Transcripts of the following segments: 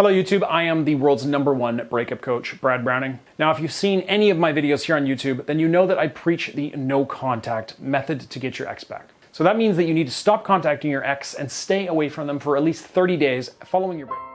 Hello YouTube, I am the world's #1 breakup coach, Brad Browning. Now if you've seen any of my videos here on YouTube, then you know that I preach the no contact method to get your ex back. So that means that you need to stop contacting your ex and stay away from them for at least 30 days following your breakup,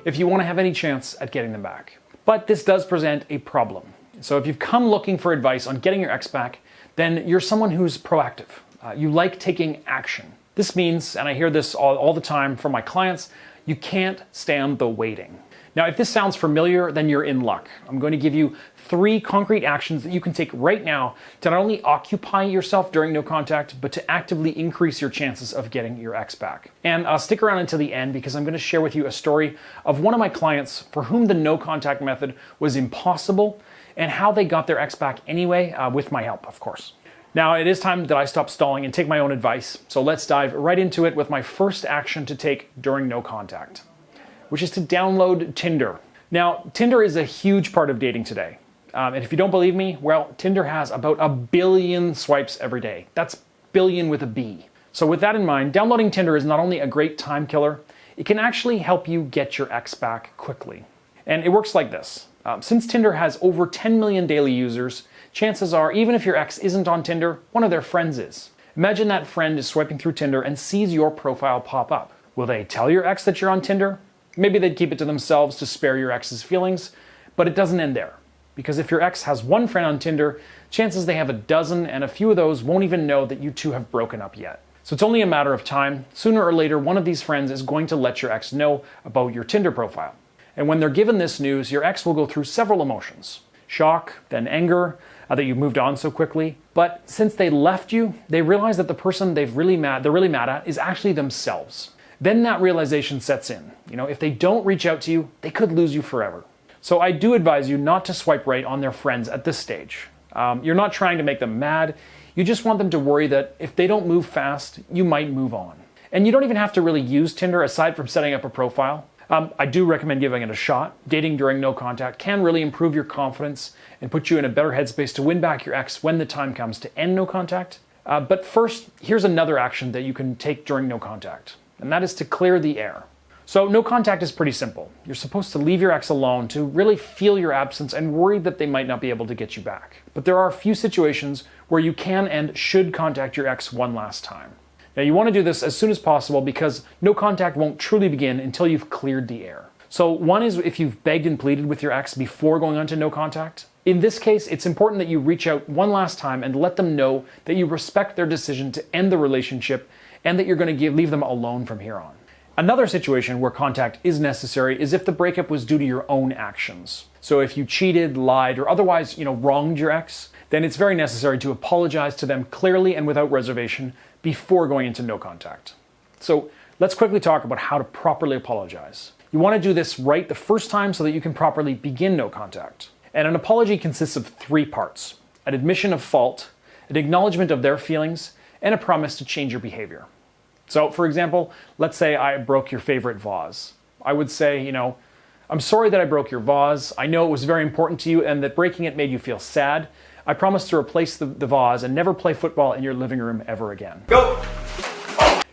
if you want to have any chance at getting them back. But this does present a problem. So if you've come looking for advice on getting your ex back, then you're someone who's proactive. You like taking action. This means, and I hear this all the time from my clients, you can't stand the waiting. Now, if this sounds familiar, then you're in luck. I'm going to give you 3 concrete actions that you can take right now to not only occupy yourself during no contact, but to actively increase your chances of getting your ex back. And stick around until the end because I'm going to share with you a story of one of my clients for whom the no contact method was impossible and how they got their ex back anyway, with my help, of course. Now, it is time that I stop stalling and take my own advice, so let's dive right into it with my first action to take during no contact, which is to download Tinder. Now, Tinder is a huge part of dating today. And if you don't believe me, well, Tinder has about 1 billion swipes every day. That's billion with a B. So with that in mind, downloading Tinder is not only a great time killer, it can actually help you get your ex back quickly. And it works like this. Since Tinder has over 10 million daily users, chances are, even if your ex isn't on Tinder, one of their friends is. Imagine that friend is swiping through Tinder and sees your profile pop up. Will they tell your ex that you're on Tinder? Maybe they'd keep it to themselves to spare your ex's feelings, but it doesn't end there. Because if your ex has one friend on Tinder, chances they have a dozen, and a few of those won't even know that you two have broken up yet. So it's only a matter of time. Sooner or later, one of these friends is going to let your ex know about your Tinder profile. And when they're given this news, your ex will go through several emotions. Shock, then anger, that you've moved on so quickly. But since they left you, they realize that the person they're really mad at is actually themselves. Then that realization sets in. If they don't reach out to you, they could lose you forever. So I do advise you not to swipe right on their friends at this stage. You're not trying to make them mad. You just want them to worry that if they don't move fast, you might move on. And you don't even have to really use Tinder aside from setting up a profile. I do recommend giving it a shot. Dating during no contact can really improve your confidence and put you in a better headspace to win back your ex when the time comes to end no contact. But first, here's another action that you can take during no contact, and that is to clear the air. So no contact is pretty simple. You're supposed to leave your ex alone to really feel your absence and worry that they might not be able to get you back. But there are a few situations where you can and should contact your ex one last time. Now you want to do this as soon as possible because no contact won't truly begin until you've cleared the air. So one is if you've begged and pleaded with your ex before going on to no contact. In this case, it's important that you reach out one last time and let them know that you respect their decision to end the relationship and that you're going to leave them alone from here on. Another situation where contact is necessary is if the breakup was due to your own actions. So if you cheated, lied, or otherwise, wronged your ex, then it's very necessary to apologize to them clearly and without reservation before going into no contact. So let's quickly talk about how to properly apologize. You want to do this right the first time so that you can properly begin no contact. And an apology consists of 3 parts: an admission of fault, an acknowledgement of their feelings, and a promise to change your behavior. So for example, let's say I broke your favorite vase. I would say, I'm sorry that I broke your vase. I know it was very important to you and that breaking it made you feel sad. I promise to replace the vase and never play football in your living room ever again. Go!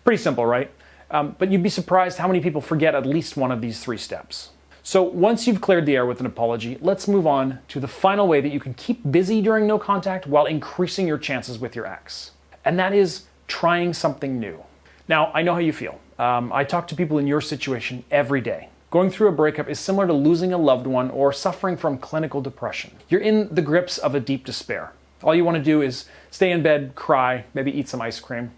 Pretty simple, right? But you'd be surprised how many people forget at least one of these 3 steps. So once you've cleared the air with an apology, let's move on to the final way that you can keep busy during no contact while increasing your chances with your ex. And that is trying something new. Now, I know how you feel. I talk to people in your situation every day. Going through a breakup is similar to losing a loved one or suffering from clinical depression. You're in the grips of a deep despair. All you want to do is stay in bed, cry, maybe eat some ice cream.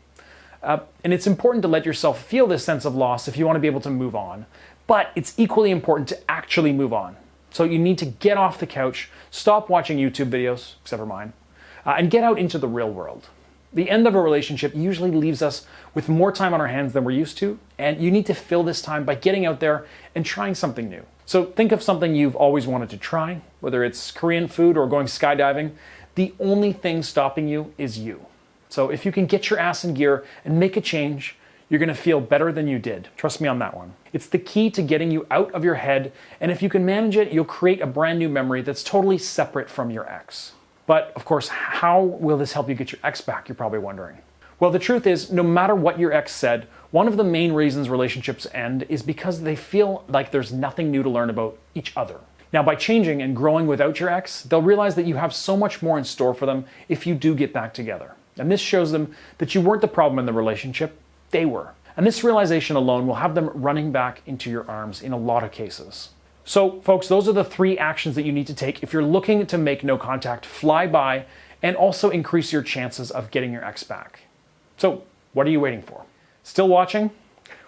And it's important to let yourself feel this sense of loss if you want to be able to move on. But it's equally important to actually move on. So you need to get off the couch, stop watching YouTube videos, except for mine, and get out into the real world. The end of a relationship usually leaves us with more time on our hands than we're used to, and you need to fill this time by getting out there and trying something new. So think of something you've always wanted to try, whether it's Korean food or going skydiving. The only thing stopping you is you. So if you can get your ass in gear and make a change, you're going to feel better than you did. Trust me on that one. It's the key to getting you out of your head, and if you can manage it, you'll create a brand new memory that's totally separate from your ex. But of course, how will this help you get your ex back, you're probably wondering. Well, the truth is, no matter what your ex said One of the main reasons relationships end is because they feel like there's nothing new to learn about each other. Now, by changing and growing without your ex, they'll realize that you have so much more in store for them if you do get back together. And this shows them that you weren't the problem in the relationship, they were. And this realization alone will have them running back into your arms in a lot of cases. So, folks, those are the 3 actions that you need to take if you're looking to make no contact fly by and also increase your chances of getting your ex back. So, what are you waiting for? Still watching?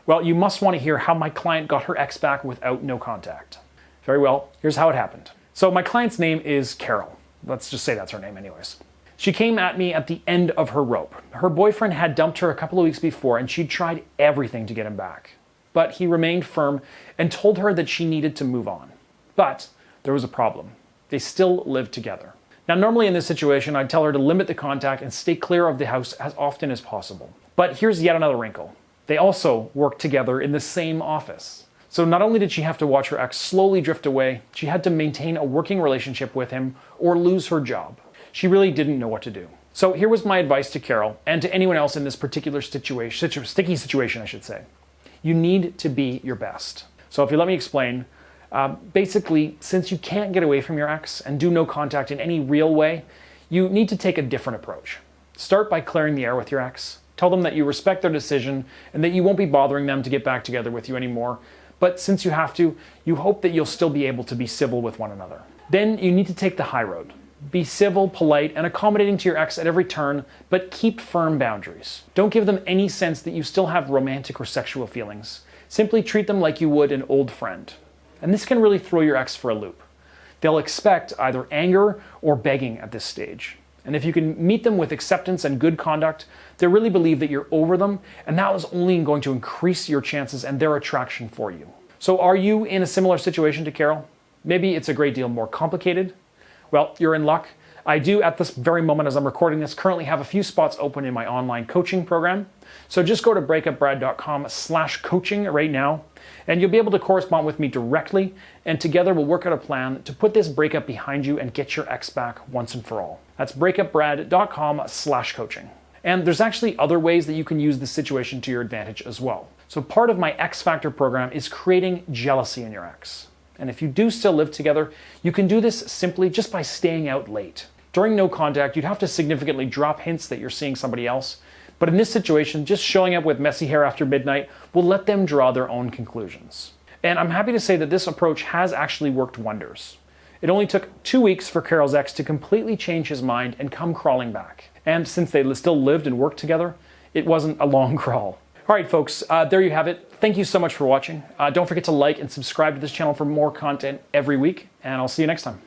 Well, you must want to hear how my client got her ex back without no contact. Very well, here's how it happened. So my client's name is Carol. Let's just say that's her name anyways. She came at me at the end of her rope. Her boyfriend had dumped her a couple of weeks before and she'd tried everything to get him back. But he remained firm and told her that she needed to move on. But there was a problem. They still lived together. Now, normally in this situation, I'd tell her to limit the contact and stay clear of the house as often as possible. But here's yet another wrinkle. They also worked together in the same office. So not only did she have to watch her ex slowly drift away, she had to maintain a working relationship with him or lose her job. She really didn't know what to do. So here was my advice to Carol and to anyone else in this particular sticky situation, I should say. You need to be your best. So if you let me explain, basically, since you can't get away from your ex and do no contact in any real way, you need to take a different approach. Start by clearing the air with your ex. Tell them that you respect their decision and that you won't be bothering them to get back together with you anymore. But since you have to, you hope that you'll still be able to be civil with one another. Then you need to take the high road. Be civil, polite, and accommodating to your ex at every turn, but keep firm boundaries. Don't give them any sense that you still have romantic or sexual feelings. Simply treat them like you would an old friend. And this can really throw your ex for a loop. They'll expect either anger or begging at this stage. And if you can meet them with acceptance and good conduct, they'll really believe that you're over them, and that is only going to increase your chances and their attraction for you. So are you in a similar situation to Carol? Maybe it's a great deal more complicated. Well, you're in luck. I do, at this very moment as I'm recording this, currently have a few spots open in my online coaching program. So just go to breakupbrad.com/coaching right now, and you'll be able to correspond with me directly, and together we'll work out a plan to put this breakup behind you and get your ex back once and for all. That's breakupbrad.com/coaching. And there's actually other ways that you can use this situation to your advantage as well. So part of my X Factor program is creating jealousy in your ex. And if you do still live together, you can do this simply just by staying out late. During no contact, you'd have to significantly drop hints that you're seeing somebody else. But in this situation, just showing up with messy hair after midnight will let them draw their own conclusions. And I'm happy to say that this approach has actually worked wonders. It only took 2 weeks for Carol's ex to completely change his mind and come crawling back. And since they still lived and worked together, it wasn't a long crawl. All right, folks, there you have it. Thank you so much for watching. Don't forget to like and subscribe to this channel for more content every week, and I'll see you next time.